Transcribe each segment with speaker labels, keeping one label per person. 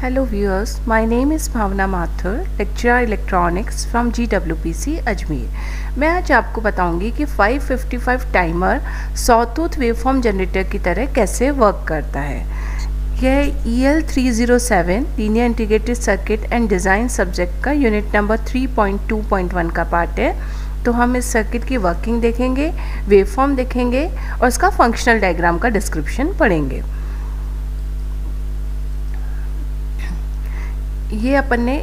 Speaker 1: Hello viewers, my name is Bhavna Mathur, lecturer electronics from GWPC Ajmer। मैं आज आपको बताऊंगी कि 555 टाइमर सॉटूथ वेवफॉर्म जनरेटर की तरह कैसे वर्क करता है। यह EL307 linear integrated circuit and design subject का यूनिट नंबर 3.2.1 का पार्ट है। तो हम इस सर्किट की वर्किंग देखेंगे, वेवफॉर्म देखेंगे और इसका फंक्शनल डायग्राम का डिस्क्रिप्शन पढ़ेंगे। ये अपन ने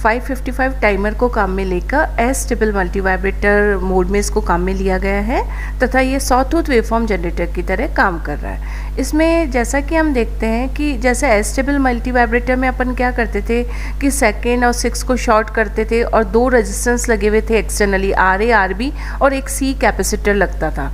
Speaker 1: 555 टाइमर को काम में लेकर एस्टेबल मल्टीवाइब्रेटर मोड में इसको काम में लिया गया है तथा ये सॉटूथ वेवफॉर्म जनरेटर की तरह काम कर रहा है। इसमें जैसा कि हम देखते हैं कि जैसे एस्टेबल मल्टीवाइब्रेटर में अपन क्या करते थे कि सेकेंड और 6 को शॉर्ट करते थे और 2 रेजिस्टेंस लगे हुए थे एक्सटर्नली RA RB और एक C कैपेसिटर लगता था।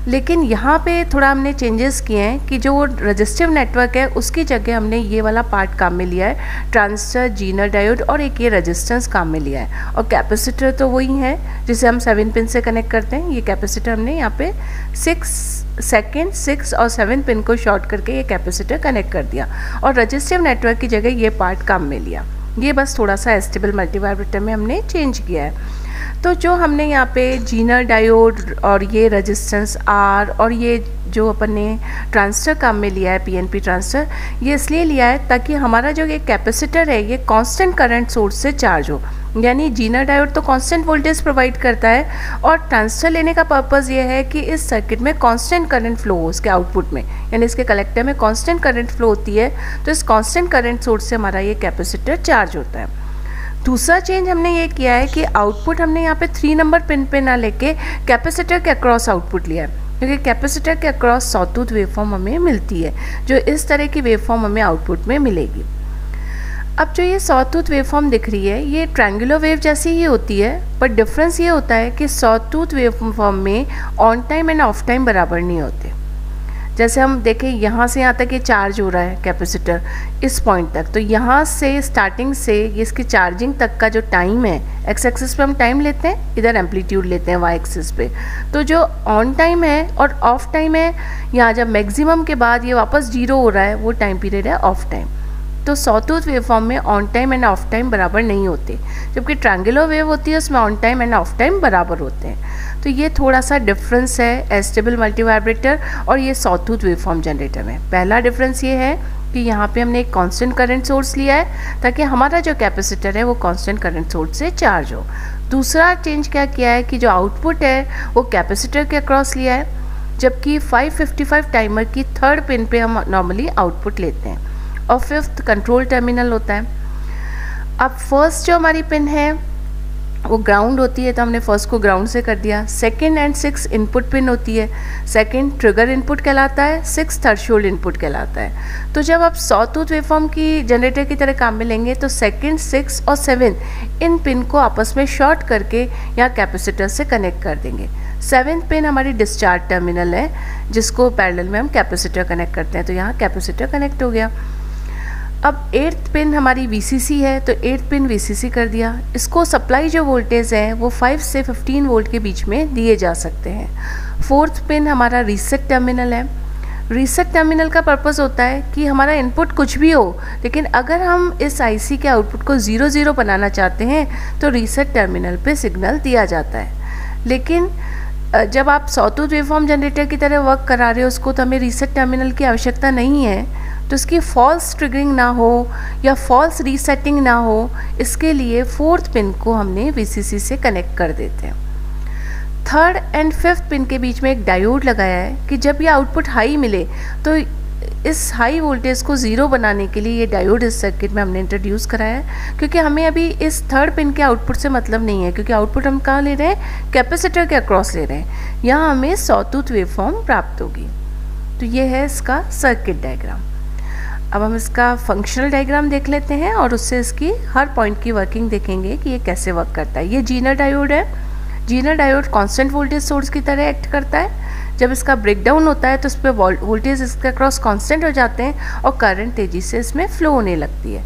Speaker 1: लेकिन यहाँ पे थोड़ा हमने चेंजेस किए हैं कि जो रजिस्टिव नेटवर्क है उसकी जगह हमने ये वाला पार्ट काम में लिया है, ट्रांजिस्टर, जीनर डायोड और एक ये रेजिस्टेंस काम में लिया है। और कैपेसिटर तो वही है जिसे हम 7 पिन से कनेक्ट करते हैं। ये कैपेसिटर हमने यहाँ पे 6 और 7 पिन को शॉर्ट करके ये कैपेसिटर कनेक्ट कर दिया और रजिस्टिव नेटवर्क की जगह ये पार्ट काम में लिया। ये बस थोड़ा सा एस्टेबल मल्टीवाइब्रेटर में हमने चेंज किया है। तो जो हमने यहाँ पे जीनर डायोड और ये रेजिस्टेंस R और ये जो अपन ने ट्रांजिस्टर काम में लिया है PNP ट्रांजिस्टर, ये इसलिए लिया है ताकि हमारा जो ये कैपेसिटर है ये कांस्टेंट करंट सोर्स से चार्ज हो। यानी जीनर डायोड तो कांस्टेंट वोल्टेज प्रोवाइड करता है और ट्रांजिस्टर लेने का पर्पज़ ये है कि इस सर्किट में कांस्टेंट करंट फ्लो हो इसके आउटपुट में, यानी इसके कलेक्टर में कांस्टेंट करंट फ्लो होती है। तो इस कांस्टेंट करंट सोर्स से हमारा ये कैपेसिटर चार्ज होता है। दूसरा चेंज हमने ये किया है कि आउटपुट हमने यहाँ पे 3 नंबर पिन पे ना लेके कैपेसिटर के अक्रॉस आउटपुट लिया है, क्योंकि कैपेसिटर के अक्रॉस सॉटूथ वेवफॉर्म हमें मिलती है, जो इस तरह की वेवफॉर्म हमें आउटपुट में मिलेगी। अब जो ये सॉटूथ वेवफॉर्म दिख रही है ये ट्रायंगुलर वेव जैसी ही होती है, पर डिफरेंस ये होता है कि सॉटूथ वेवफॉर्म में on time end of time बराबर नहीं होते। जैसे हम देखें यहाँ से यहाँ तक ये चार्ज हो रहा है कैपेसिटर इस पॉइंट तक, तो यहाँ से स्टार्टिंग से ये इसकी चार्जिंग तक का जो टाइम है, एक्स एक्सिस पे हम टाइम लेते हैं, इधर एम्पलीट्यूड लेते हैं वाई एक्सिस पे। तो जो ऑन टाइम है और ऑफ टाइम है, यहाँ जब मैक्सिमम के बाद ये वापस 0 हो रहा है वो टाइम पीरियड है ऑफ टाइम। तो सॉटूथ वेवफॉर्म में on time end of time बराबर नहीं होते, जबकि ट्रायंगुलर वेव होती है उसमें on time end of time बराबर होते हैं। तो ये थोड़ा सा डिफरेंस है एस्टेबल मल्टीवाइब्रेटर और ये सॉटूथ वेवफॉर्म जनरेटर में। पहला डिफरेंस ये है कि यहाँ पे हमने एक कांस्टेंट करंट सोर्स लिया है ताकि हमारा जो कैपेसिटर है वो कांस्टेंट करंट सोर्स से चार्ज हो। दूसरा चेंज क्या किया है कि जो आउटपुट है वो कैपेसिटर के अक्रॉस लिया है, जबकि 555 टाइमर की 3rd पिन पे हम नॉर्मली आउटपुट लेते हैं और 5th कंट्रोल टर्मिनल होता है। अब फर्स्ट जो हमारी पिन है वो ग्राउंड होती है, तो हमने फर्स्ट को ग्राउंड से कर दिया। 2nd and 6 इनपुट पिन होती है, 2nd ट्रिगर इनपुट कहलाता है, 6 थ्रेशोल्ड इनपुट कहलाता है। तो जब आप सॉटूथ वेवफॉर्म की जनरेटर की तरह काम में लेंगे तो 2nd, 6 और 7 इन पिन को आपस में शॉर्ट करके यहाँ कैपेसिटर से कनेक्ट कर देंगे। 7th पिन हमारी डिस्चार्ज टर्मिनल है जिसको पैरेलल में हम कैपेसिटर कनेक्ट करते हैं, तो यहाँ कैपेसिटर कनेक्ट हो गया। अब 8th पिन हमारी VCC है, तो 8th पिन VCC कर दिया। इसको सप्लाई जो वोल्टेज है वो 5 से 15 वोल्ट के बीच में दिए जा सकते हैं। 4th पिन हमारा रीसेट टर्मिनल है। रीसेट टर्मिनल का पर्पस होता है कि हमारा इनपुट कुछ भी हो, लेकिन अगर हम इस IC के आउटपुट को 0 बनाना चाहते हैं तो रीसेट टर्मिनल पे सिग्नल दिया जाता है। लेकिन जब आप सॉटूथ वेवफॉर्म जनरेटर की तरह वर्क करा रहे हो उसको, तो हमें रीसेट टर्मिनल की आवश्यकता नहीं है। तो इसकी फॉल्स ट्रिगरिंग ना हो या फॉल्स रीसेटिंग ना हो, इसके लिए 4th पिन को हमने VCC से कनेक्ट कर देते हैं। 3rd and 5th पिन के बीच में एक डायोड लगाया है कि जब ये आउटपुट हाई मिले तो इस हाई वोल्टेज को 0 बनाने के लिए ये डायोड इस सर्किट में हमने इंट्रोड्यूस कराया है, क्योंकि हमें अभी इस 3rd पिन के आउटपुट से मतलब नहीं है, क्योंकि आउटपुट हम कहाँ ले रहे हैं, कैपेसिटर के अक्रॉस ले रहे हैं। यहाँ हमें सॉटूथ वेवफॉर्म प्राप्त होगी। तो ये है इसका सर्किट डायग्राम। अब हम इसका फंक्शनल डायग्राम देख लेते हैं और उससे इसकी हर पॉइंट की वर्किंग देखेंगे कि ये कैसे वर्क करता है। ये जीनर डायोड है। Zener diode constant voltage source की तरह एक्ट करता है। जब इसका ब्रेकडाउन होता है तो इस पर वोल्टेज इसके अक्रॉस कांस्टेंट हो जाते हैं और करंट तेज़ी से इसमें फ्लो होने लगती है।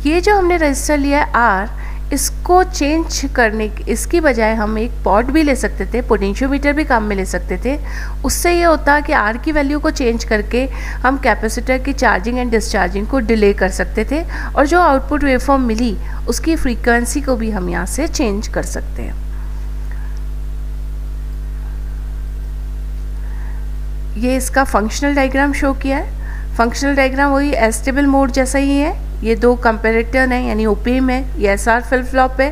Speaker 1: ये जो हमने रजिस्टर लिया है R, इस इसको चेंज करने इसकी बजाय हम एक पॉट भी ले सकते थे, पोटेंशियोमीटर भी काम में ले सकते थे। उससे ये होता कि आर की वैल्यू को चेंज करके हम कैपेसिटर की चार्जिंग एंड डिस्चार्जिंग को डिले कर सकते थे, और जो आउटपुट वेवफॉर्म मिली उसकी फ्रीक्वेंसी को भी हम यहाँ से चेंज कर सकते हैं। ये इसका फंक्शनल डायग्राम शो किया है। फंक्शनल डायग्राम वही एस्टेबल मोड जैसा ही है। ये दो कंपैरेटर हैं, यानी ओपीएम है, ये एसआर फ्लिप फ्लॉप है,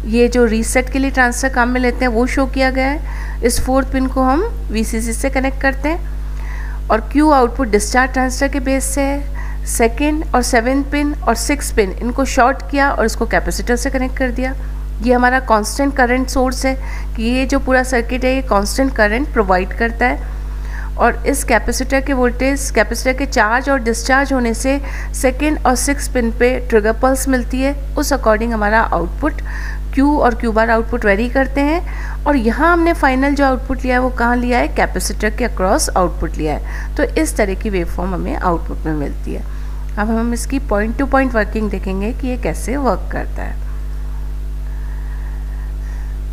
Speaker 1: ये जो रीसेट के लिए ट्रांजिस्टर काम में लेते हैं वो शो किया गया है। इस फोर्थ पिन को हम वीसीसी से कनेक्ट करते हैं, और क्यू आउटपुट डिस्चार्ज ट्रांजिस्टर के बेस से है। सेकेंड और 7 पिन और 6 पिन इनको शॉर्ट किया और इसको कैपेसिटर से कनेक्ट कर दिया। ये हमारा कांस्टेंट करंट सोर्स है कि ये जो पूरा सर्किट है ये कांस्टेंट करंट प्रोवाइड करता है, और इस कैपेसिटर के वोल्टेज, कैपेसिटर के चार्ज और डिस्चार्ज होने से सेकेंड और 6 पिन पे ट्रिगर पल्स मिलती है। उस अकॉर्डिंग हमारा आउटपुट क्यू और क्यू बार आउटपुट वेरी करते हैं, और यहाँ हमने फाइनल जो आउटपुट लिया है वो कहाँ लिया है, कैपेसिटर के अक्रॉस आउटपुट लिया है। तो इस तरह की वेवफॉर्म हमें आउटपुट में मिलती है। अब हम इसकी पॉइंट टू पॉइंट वर्किंग देखेंगे कि ये कैसे वर्क करता है।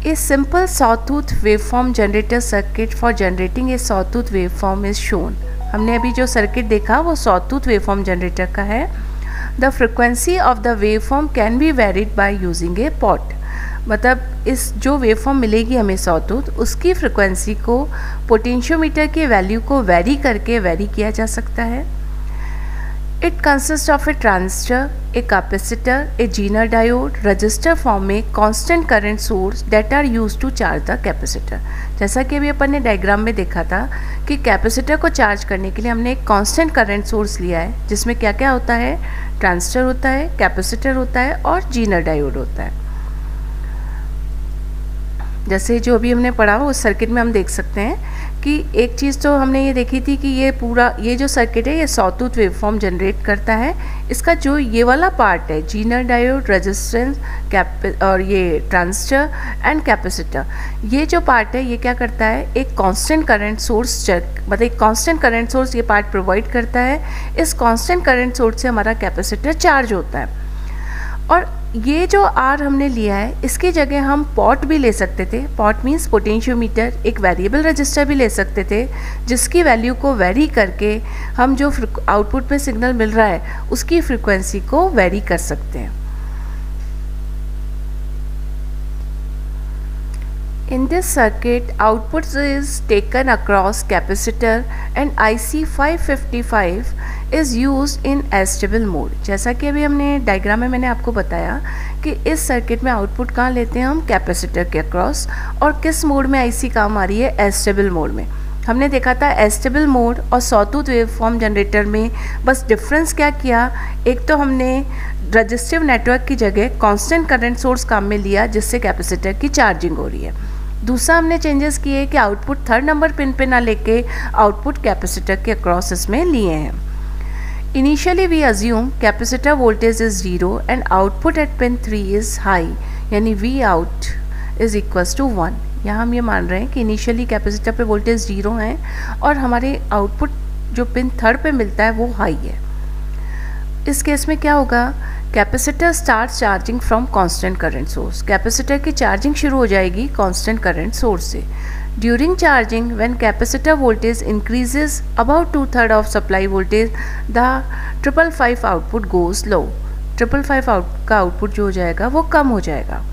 Speaker 1: A simple sawtooth waveform generator circuit for generating a sawtooth waveform is shown. हमने अभी जो सर्किट देखा वो sawtooth waveform generator का है। The frequency of the waveform can be varied by using a pot. मतलब इस जो वेवफॉर्म मिलेगी हमें sawtooth, उसकी फ्रिक्वेंसी को पोटेंशियोमीटर के वैल्यू को वेरी करके वेरी किया जा सकता है। It consists of a transistor, a capacitor, a Zener diode, resistor form a constant current source that are used to charge the capacitor. जैसा कि अभी अपन ने डायग्राम में देखा था कि कैपेसिटर को चार्ज करने के लिए हमने एक कांस्टेंट करंट सोर्स लिया है, जिसमें क्या क्या होता है, ट्रांजिस्टर होता है, कैपेसिटर होता है और जीनर डायोड होता है। जैसे जो अभी हमने पढ़ा उस सर्किट में हम देख सकते हैं कि एक चीज़ तो हमने ये देखी थी कि ये पूरा ये जो सर्किट है ये sawtooth वेवफॉर्म जनरेट करता है। इसका जो ये वाला पार्ट है, जीनर डायोड, रेजिस्टेंस और ये ट्रांजिस्टर एंड कैपेसिटर, ये जो पार्ट है ये क्या करता है, एक कांस्टेंट करंट सोर्स मतलब एक कांस्टेंट करंट सोर्स ये पार्ट प्रोवाइड करता है। इस कांस्टेंट करंट सोर्स से हमारा कैपेसिटर चार्ज होता है। और ये जो आर हमने लिया है इसकी जगह हम पॉट भी ले सकते थे। पॉट मीन्स पोटेंशियोमीटर, एक वेरिएबल रजिस्टर भी ले सकते थे, जिसकी वैल्यू को वेरी करके हम जो आउटपुट में सिग्नल मिल रहा है उसकी फ्रीक्वेंसी को वेरी कर सकते हैं। In this circuit, output is taken across capacitor and IC 555 is used in stable mode. जैसा कि अभी हमने डायग्राम में मैंने आपको बताया कि इस सर्किट में आउटपुट कहाँ लेते हैं हम, कैपेसिटर के अक्रॉस, और किस मोड में IC काम आ रही है, एस्टेबल मोड में। हमने देखा था एस्टेबल मोड और sawtooth वेवफॉर्म जनरेटर में बस डिफरेंस क्या किया, एक तो हमने रजिस्टिव नेटवर्क की जगह कांस्टेंट करंट सोर्स काम में लिया जिससे कैपेसिटर की चार्जिंग हो रही है। दूसरा हमने चेंजेस किए कि आउटपुट थर्ड नंबर पिन पे ना लेके आउटपुट कैपेसिटर के अक्रॉस इसमें लिए हैं। Initially we assume capacitor voltage is 0 and output at pin 3 is high, यानी V out is equals to 1। यहाँ हम ये मान रहे हैं कि इनिशियली कैपेसिटर पे वोल्टेज 0 है और हमारे आउटपुट जो पिन थर्ड पे मिलता है वो हाई है। इस केस में क्या होगा, capacitor start charging from constant current source. Capacitor की चार्जिंग शुरू हो जाएगी कांस्टेंट करंट सोर्स से। During charging when capacitor voltage increases about 2/3 of supply voltage, the 555 output goes low. 555 का आउटपुट जो हो जाएगा वो कम हो जाएगा।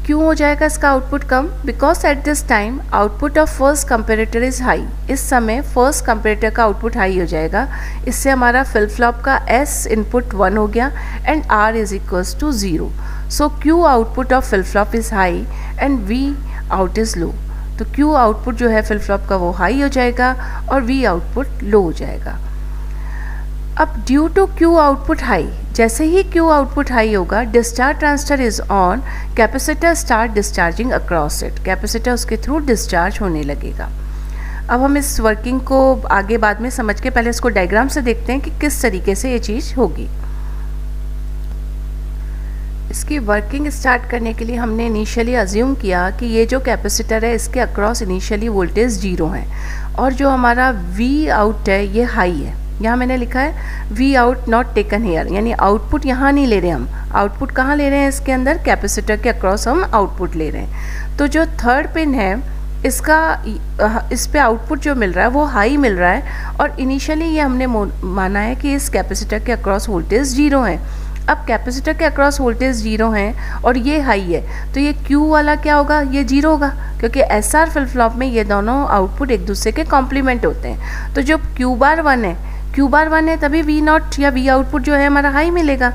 Speaker 1: क्यों हो जाएगा इसका आउटपुट कम, because at this time output of first comparator is high. इस समय फर्स्ट कंपेरेटर का आउटपुट हाई हो जाएगा, इससे हमारा फ्लिप फ्लॉप का एस इनपुट 1 हो गया and R is equals to 0। So Q output of flip flop is high and V out is low. तो क्यू आउटपुट जो है फ्लिप फ्लॉप का वो हाई हो जाएगा और वी आउटपुट लो हो जाएगा। अब due to Q output high, जैसे ही क्यू आउटपुट हाई होगा, discharge transistor is on, capacitor start discharging across it. Capacitor उसके थ्रू डिस्चार्ज होने लगेगा। अब हम इस वर्किंग को आगे बाद में समझ के पहले इसको डायग्राम से देखते हैं कि किस तरीके से ये चीज़ होगी। इसकी वर्किंग स्टार्ट करने के लिए हमने इनिशियली अज्यूम किया कि ये जो कैपेसिटर है इसके अक्रॉस इनिशियली वोल्टेज 0 है और जो हमारा वी आउट है ये हाई है, यहाँ मैंने लिखा है V out not taken here, यानी आउटपुट यहाँ नहीं ले रहे हम, आउटपुट कहाँ ले रहे हैं, इसके अंदर कैपेसिटर के अक्रॉस हम आउटपुट ले रहे हैं। तो जो थर्ड पिन है इसका इस पे आउटपुट जो मिल रहा है वो हाई मिल रहा है, और इनिशियली ये हमने माना है कि इस कैपेसिटर के अक्रॉस वोल्टेज 0 है। अब कैपेसिटर के अक्रॉस वोल्टेज 0 है और ये हाई है, तो ये Q वाला क्या होगा, ये 0 होगा, क्योंकि SR फ्लिप फ्लॉप में ये दोनों आउटपुट एक दूसरे के कॉम्प्लीमेंट होते हैं। तो जो Q बार 1 है, Q बार 1 है तभी V नॉट या V आउटपुट जो है हमारा हाई मिलेगा।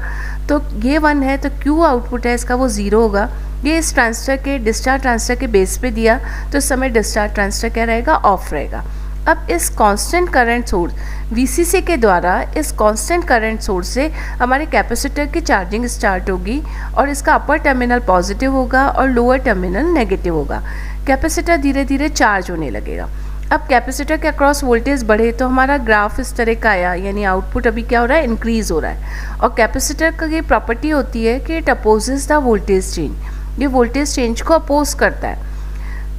Speaker 1: तो ये 1 है तो Q आउटपुट है इसका वो 0 होगा। ये इस ट्रांजिस्टर के डिस्चार्ज ट्रांजिस्टर के बेस पे दिया, तो इस समय डिस्चार्ज ट्रांजिस्टर क्या रहेगा, ऑफ रहेगा। अब इस कांस्टेंट करंट सोर्स VCC के द्वारा इस कांस्टेंट करंट सोर्स से हमारे कैपेसिटर की चार्जिंग स्टार्ट होगी, और इसका अपर टर्मिनल पॉजिटिव होगा और लोअर टर्मिनल नेगेटिव होगा। कैपेसिटर धीरे धीरे चार्ज होने लगेगा। अब कैपेसिटर के अक्रॉस वोल्टेज बढ़े तो हमारा ग्राफ इस तरह का आया, यानी आउटपुट अभी क्या हो रहा है, इंक्रीज हो रहा है। और कैपेसिटर का ये प्रॉपर्टी होती है कि it opposes the voltage change, ये वोल्टेज चेंज को अपोज करता है।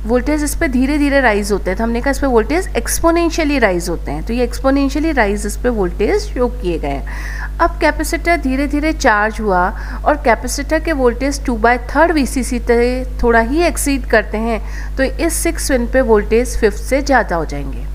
Speaker 1: वोल्टेज इस पे धीरे धीरे राइज होते हैं, तो हमने कहा इस पे वोल्टेज एक्सपोनेंशियली राइज होते हैं, तो ये एक्सपोनेंशियली राइज इस पे वोल्टेज शो किए गए हैं। अब कैपेसिटर धीरे धीरे चार्ज हुआ और कैपेसिटर के वोल्टेज 2/3 VCC तक थोड़ा ही एक्सीड करते हैं, तो इस 6 पिन पे वोल्टेज 5 से ज़्यादा हो जाएंगे।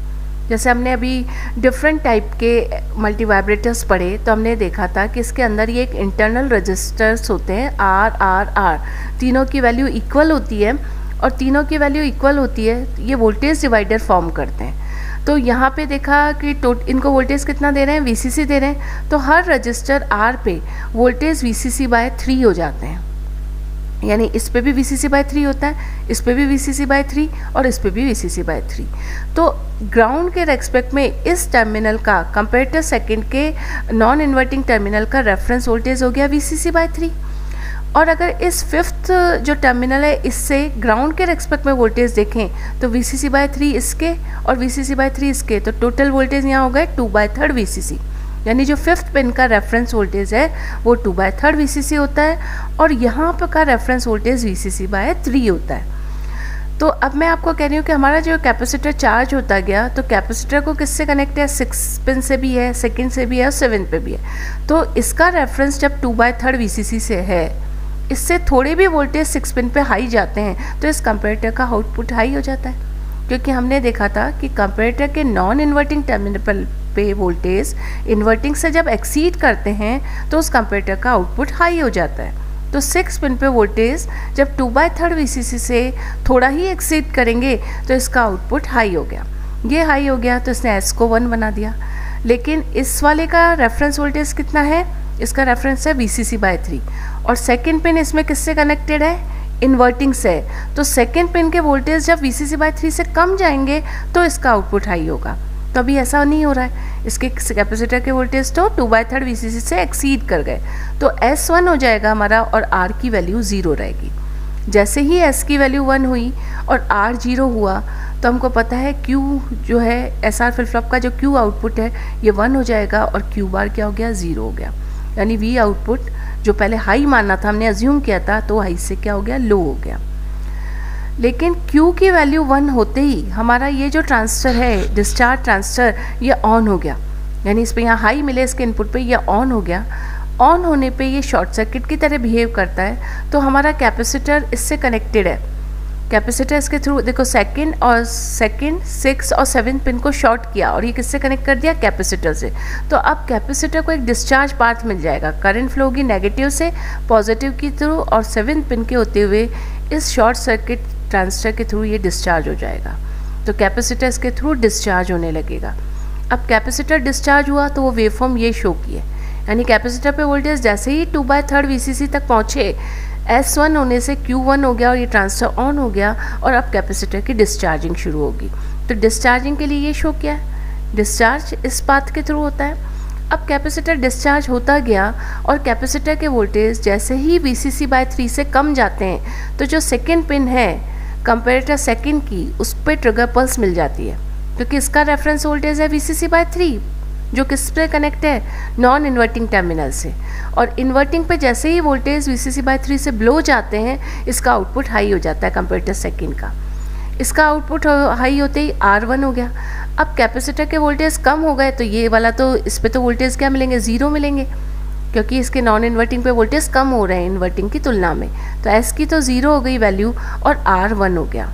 Speaker 1: जैसे हमने अभी डिफरेंट टाइप के मल्टी वाइब्रेटर्स पढ़े, तो हमने देखा था कि इसके अंदर ये एक इंटरनल रजिस्टर्स होते हैं R, तीनों की वैल्यू इक्वल होती है, और तीनों की वैल्यू इक्वल होती है, ये वोल्टेज डिवाइडर फॉर्म करते हैं। तो यहाँ पे देखा कि इनको वोल्टेज कितना दे रहे हैं, VCC दे रहे हैं, तो हर रजिस्टर R पे वोल्टेज VCC/3 हो जाते हैं, यानी इस पे भी VCC/3 होता है, इस पे भी VCC/3 और इस पे भी VCC/3। तो ग्राउंड के रेस्पेक्ट में इस टर्मिनल का कंपेरेटर सेकंड के नॉन इन्वर्टिंग टर्मिनल का रेफरेंस वोल्टेज हो गया VCC/3। और अगर इस 5th जो टर्मिनल है इससे ग्राउंड के रेस्पेक्ट में वोल्टेज देखें तो VCC/3 इसके और VCC/3 इसके, तो टोटल वोल्टेज यहाँ हो गए 2/3 VCC, यानी जो 5th पिन का रेफरेंस वोल्टेज है वो 2/3 VCC होता है, और यहाँ पर का रेफरेंस वोल्टेज VCC/3 होता है। तो अब मैं आपको कह रही हूँ कि हमारा जो कैपेसिटर चार्ज होता गया, तो कैपेसिटर को किससे कनेक्ट है, 6 पिन से भी है, सेकंड से भी है और 7 पे भी है। तो इसका रेफरेंस जब 2/3 VCC से है, इससे थोड़े भी वोल्टेज 6 पिन पे हाई जाते हैं तो इस कंपैरेटर का आउटपुट हाई हो जाता है, क्योंकि हमने देखा था कि कंपैरेटर के नॉन इन्वर्टिंग टर्मिनल पे वोल्टेज इन्वर्टिंग से जब एक्सीड करते हैं तो उस कंपैरेटर का आउटपुट हाई हो जाता है। तो 6 पिन पे वोल्टेज जब 2/3 VCC से थोड़ा ही एक्सीड करेंगे तो इसका आउटपुट हाई हो गया। ये हाई हो गया तो इसने S को 1 बना दिया, लेकिन इस वाले का रेफरेंस वोल्टेज कितना है, इसका रेफरेंस है VCC/3, और सेकंड पिन इसमें किससे कनेक्टेड है, इन्वर्टिंग से। तो सेकंड पिन के वोल्टेज जब VCC/3 से कम जाएंगे तो इसका आउटपुट हाई होगा। तो अभी ऐसा नहीं हो रहा है, इसके कैपेसिटर के वोल्टेज तो 2/3 VCC से एक्सीड कर गए, तो S1 हो जाएगा हमारा और R की वैल्यू 0 रहेगी। जैसे ही S की वैल्यू 1 हुई और R 0 हुआ तो हमको पता है Q जो है SR फ्लिप फ्लॉप का जो Q आउटपुट है ये 1 हो जाएगा और Q बार क्या हो गया, 0 हो गया। यानी V आउटपुट जो पहले हाई मानना था, हमने अज्यूम किया था, तो हाई से क्या हो गया, लो हो गया। लेकिन Q की वैल्यू 1 होते ही हमारा ये जो ट्रांजिस्टर है, डिस्चार्ज ट्रांजिस्टर, ये ऑन हो गया, यानी इस पर यहाँ हाई मिले इसके इनपुट पे, ये ऑन हो गया। ऑन होने पे ये शॉर्ट सर्किट की तरह बिहेव करता है, तो हमारा कैपेसिटर इससे कनेक्टेड है। कैपेसिटर इसके थ्रू देखो सेकंड, 6 और 7 पिन को शॉर्ट किया और ये किससे कनेक्ट कर दिया, कैपेसिटर से। तो अब कैपेसिटर को एक डिस्चार्ज पाथ मिल जाएगा, करंट फ्लो होगी नेगेटिव से पॉजिटिव की थ्रू, और 7 पिन के होते हुए इस शॉर्ट सर्किट ट्रांजिस्टर के थ्रू ये डिस्चार्ज हो जाएगा। तो कैपेसिटर इसके थ्रू डिस्चार्ज होने लगेगा। अब कैपेसिटर डिस्चार्ज हुआ तो वो वेवफॉर्म ये शो किए, यानी कैपेसिटर पे वोल्टेज जैसे ही 2/3 VCC तक पहुँचे, S1 होने से Q1 हो गया और ये ट्रांजिस्टर ऑन हो गया, और अब कैपेसिटर की डिस्चार्जिंग शुरू होगी। तो डिस्चार्जिंग के लिए ये शो किया है, डिस्चार्ज इस पाथ के थ्रू होता है। अब कैपेसिटर डिस्चार्ज होता गया और कैपेसिटर के वोल्टेज जैसे ही VCC/3 से कम जाते हैं तो जो सेकेंड पिन है कंपैरेटर सेकेंड की, उस पर ट्रिगर पल्स मिल जाती है, क्योंकि इसका रेफरेंस वोल्टेज है VCC/3 जो किस पे कनेक्ट है, नॉन इन्वर्टिंग टर्मिनल से। और इन्वर्टिंग पे जैसे ही वोल्टेज VCC/3 से ब्लो जाते हैं, इसका आउटपुट हाई हो जाता है कंपैरेटर सेकेंड का। इसका आउटपुट हाई होते ही R1 हो गया। अब कैपेसिटर के वोल्टेज कम हो गए तो ये वाला तो इस पे तो वोल्टेज क्या मिलेंगे, ज़ीरो मिलेंगे, क्योंकि इसके नॉन इन्वर्टिंग पे वोल्टेज कम हो रहे हैं इन्वर्टिंग की तुलना में। तो एस की तो ज़ीरो हो गई वैल्यू और आर 1 हो गया।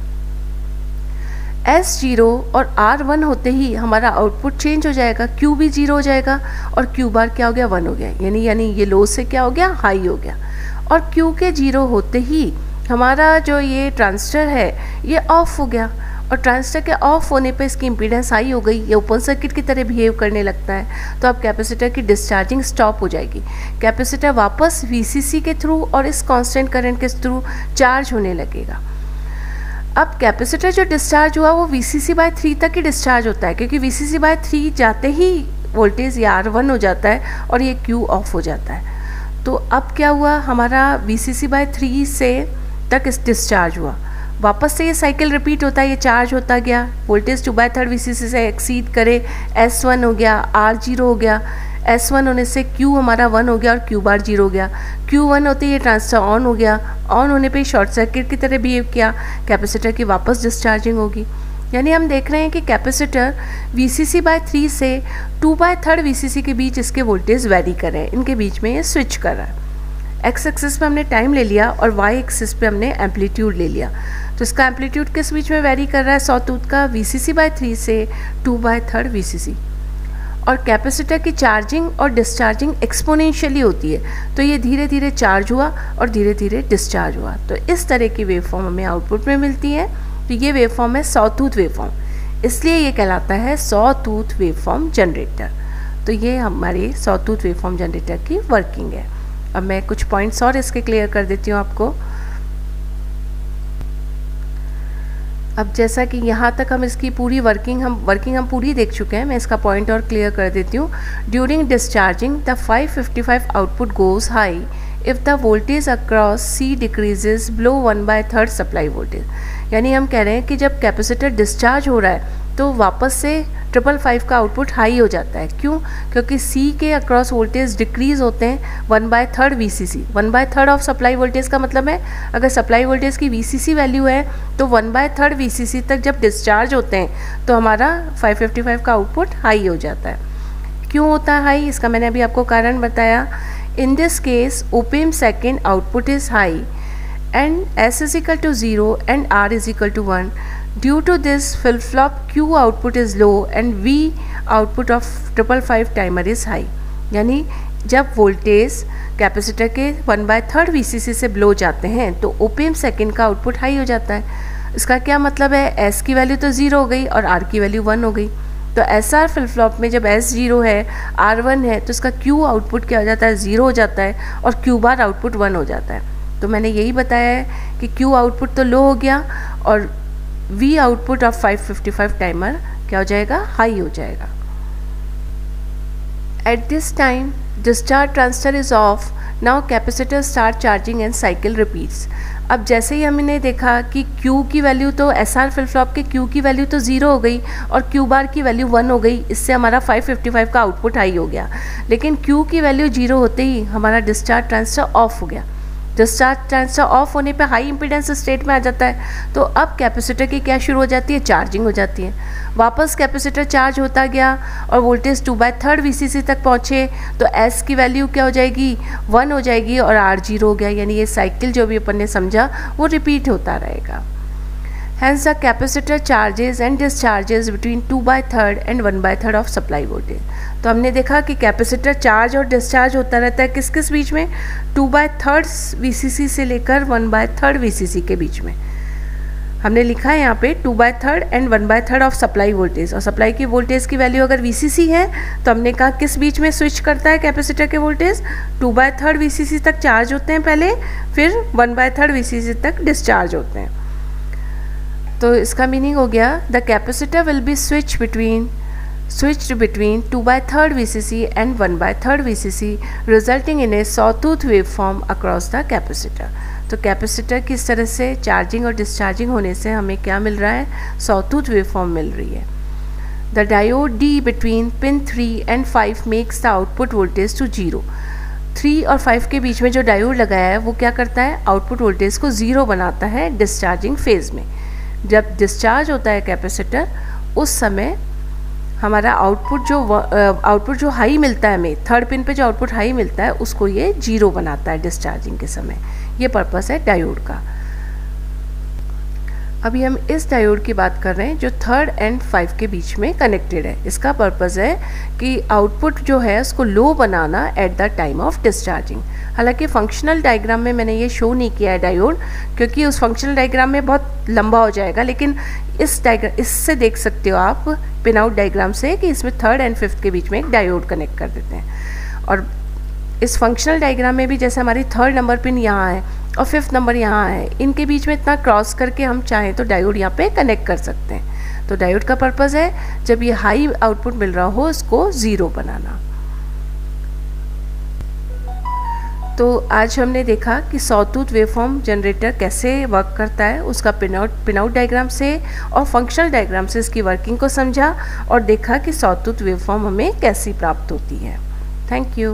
Speaker 1: एस 0 और आर 1 होते ही हमारा आउटपुट चेंज हो जाएगा, क्यू भी 0 हो जाएगा और क्यू बार क्या हो गया, 1 हो गया, यानी ये लो से क्या हो गया, हाई हो गया। और क्यू के 0 होते ही हमारा जो ये ट्रांजिस्टर है ये ऑफ हो गया, और ट्रांजिस्टर के ऑफ होने पे इसकी इम्पीडेंस हाई हो गई, ये ओपन सर्किट की तरह बिहेव करने लगता है। तो अब कैपेसिटर की डिस्चार्जिंग स्टॉप हो जाएगी, कैपेसिटर वापस वीसीसी के थ्रू और इस कांस्टेंट करंट के थ्रू चार्ज होने लगेगा। अब कैपेसिटर जो डिस्चार्ज हुआ वो VCC/3 तक ही डिस्चार्ज होता है, क्योंकि VCC/3 जाते ही वोल्टेज ये R1 हो जाता है और ये Q ऑफ हो जाता है। तो अब क्या हुआ, हमारा VCC/3 से तक इस डिस्चार्ज हुआ, वापस से ये साइकिल रिपीट होता है, ये चार्ज होता गया, वोल्टेज 2/3 VCC से एक्सीड करे, S1 हो गया, R0 हो गया, S1 होने से Q हमारा 1 हो गया और Q बार 0 हो गया। Q1 होते ही ये ट्रांजिस्टर ऑन हो गया, ऑन होने पे शॉर्ट सर्किट की तरह बिहेव किया, कैपेसिटर की वापस डिस्चार्जिंग होगी। यानी हम देख रहे हैं कि कैपेसिटर VCC/3 से 2/3 VCC के बीच इसके वोल्टेज वेरी कर रहे हैं, इनके बीच में ये स्विच कर रहा है। एक्स एक्सिस पे हमने टाइम ले लिया और वाई एक्सिस पे हमने एम्पलीट्यूड ले लिया। तो इसका एम्पलीट्यूड किस बीच में वेरी कर रहा है, सॉटूथ का VCC/3 से 2/3 VCC। और कैपेसिटर की चार्जिंग और डिस्चार्जिंग एक्सपोनेंशियली होती है, तो ये धीरे धीरे चार्ज हुआ और धीरे धीरे डिस्चार्ज हुआ। तो इस तरह की वेवफॉर्म हमें आउटपुट में मिलती है। तो ये वेवफॉर्म है सॉटूथ वेवफॉर्म, इसलिए ये कहलाता है सॉटूथ वेवफॉर्म जनरेटर। तो ये हमारे सॉटूथ वेवफॉर्म जनरेटर की वर्किंग है। अब मैं कुछ पॉइंट्स और इसके क्लियर कर देती हूँ आपको। अब जैसा कि यहाँ तक हम इसकी पूरी वर्किंग हम पूरी देख चुके हैं, मैं इसका पॉइंट और क्लियर कर देती हूँ। During discharging the 555 output goes high if the voltage across C decreases below 1/3 supply voltage. यानी हम कह रहे हैं कि जब कैपेसिटर डिस्चार्ज हो रहा है तो वापस से 555 का आउटपुट हाई हो जाता है। क्यों? क्योंकि C के अक्रॉस वोल्टेज डिक्रीज होते हैं 1/3 VCC। 1/3 ऑफ सप्लाई वोल्टेज का मतलब है अगर सप्लाई वोल्टेज की VCC वैल्यू है तो 1/3 VCC तक जब डिस्चार्ज होते हैं तो हमारा 555 का आउटपुट हाई हो जाता है। क्यों होता है हाई, इसका मैंने अभी आपको कारण बताया। In this case OP-Amp second output is high and S is equal to 0 and R is equal to 1. Due to this, flip-flop Q output is low and V output of 555 timer is high. यानी जब voltage capacitor के 1/3 VCC से below जाते हैं तो OP-Amp second का output high हो जाता है। इसका क्या मतलब है, S की वैल्यू तो 0 हो गई और R की वैल्यू 1 हो गई। तो SR फ्लिप फ्लॉप में जब S 0 है R 1 है तो इसका Q आउटपुट क्या हो जाता है, 0 हो जाता है और Q बार आउटपुट 1 हो जाता है। तो मैंने यही बताया है कि Q आउटपुट तो लो हो गया और V आउटपुट ऑफ 555 टाइमर क्या हो जाएगा, हाई हो जाएगा। Eight this time discharge transistor is of, now capacitor start charging and cycle repeats. अब जैसे ही हमने देखा कि Q की वैल्यू तो SR फ्लिप फ्लॉप के Q की वैल्यू तो 0 हो गई और Q बार की वैल्यू 1 हो गई, इससे हमारा 555 का आउटपुट हाई हो गया। लेकिन Q की वैल्यू 0 होते ही हमारा डिस्चार्ज ट्रांजिस्टर ऑफ हो गया। डिस्चार्ज ट्रांजिस्टर ऑफ होने पे हाई इंपीडेंस स्टेट में आ जाता है। तो अब कैपेसिटर की क्या शुरू हो जाती है, चार्जिंग हो जाती है। वापस कैपेसिटर चार्ज होता गया और वोल्टेज 2/3 VCC तक पहुँचे तो S की वैल्यू क्या हो जाएगी, 1 हो जाएगी और R 0 हो गया। यानी ये साइकिल जो भी अपन ने समझा वो रिपीट होता रहेगा। Hence the capacitor charges and discharges between 2/3 and 1/3 of supply voltage. तो हमने देखा कि कैपेसिटर चार्ज और डिस्चार्ज होता रहता है किस किस बीच में, 2/3 VCC से लेकर 1/3 VCC के बीच में। हमने लिखा है यहाँ पे 2/3 and 1/3 ऑफ सप्लाई वोल्टेज, और सप्लाई की वोल्टेज की वैल्यू अगर VCC है तो हमने कहा किस बीच में स्विच करता है कैपेसिटर के वोल्टेज, 2/3 VCC तक चार्ज होते हैं पहले, फिर 1/3 VCC तक डिस्चार्ज होते हैं। तो इसका मीनिंग हो गया the capacitor will be switched between 2/3 VCC and 1/3 VCC resulting in a sawtooth waveform across the capacitor. तो कैपेसिटर की इस तरह से चार्जिंग और डिस्चार्जिंग होने से हमें क्या मिल रहा है, sawtooth waveform मिल रही है। The diode D between pin 3 and 5 makes the output voltage to 0. 3 और 5 के बीच में जो डायोड लगाया है वो क्या करता है, आउटपुट वोल्टेज को 0 बनाता है डिस्चार्जिंग फेज में। जब डिस्चार्ज होता है कैपेसिटर उस समय हमारा आउटपुट जो हाई मिलता है हमें, थर्ड पिन पे जो आउटपुट हाई मिलता है उसको ये 0 बनाता है डिस्चार्जिंग के समय। ये पर्पस है डायोड का। अभी हम इस डायोड की बात कर रहे हैं जो 3rd and 5 के बीच में कनेक्टेड है। इसका पर्पस है कि आउटपुट जो है उसको लो बनाना at the time of discharging. हालांकि फंक्शनल डायग्राम में मैंने ये शो नहीं किया है डायोड, क्योंकि उस फंक्शनल डायग्राम में बहुत लंबा हो जाएगा, लेकिन इससे देख सकते हो आप पिन आउट डायग्राम से कि इसमें 3rd and 5th के बीच में एक डायोड कनेक्ट कर देते हैं। और इस फंक्शनल डायग्राम में भी जैसे हमारी 3rd नंबर पिन यहाँ है और 5th नंबर यहाँ है, इनके बीच में इतना क्रॉस करके हम चाहें तो डायोड यहाँ पे कनेक्ट कर सकते हैं। तो डायोड का पर्पस है जब ये हाई आउटपुट मिल रहा हो इसको 0 बनाना। तो आज हमने देखा कि सॉटूथ वेवफॉर्म जनरेटर कैसे वर्क करता है, उसका पिन आउट डायग्राम से और फंक्शनल डायग्राम से इसकी वर्किंग को समझा और देखा कि सॉटूथ वेवफॉर्म हमें कैसी प्राप्त होती है। Thank you.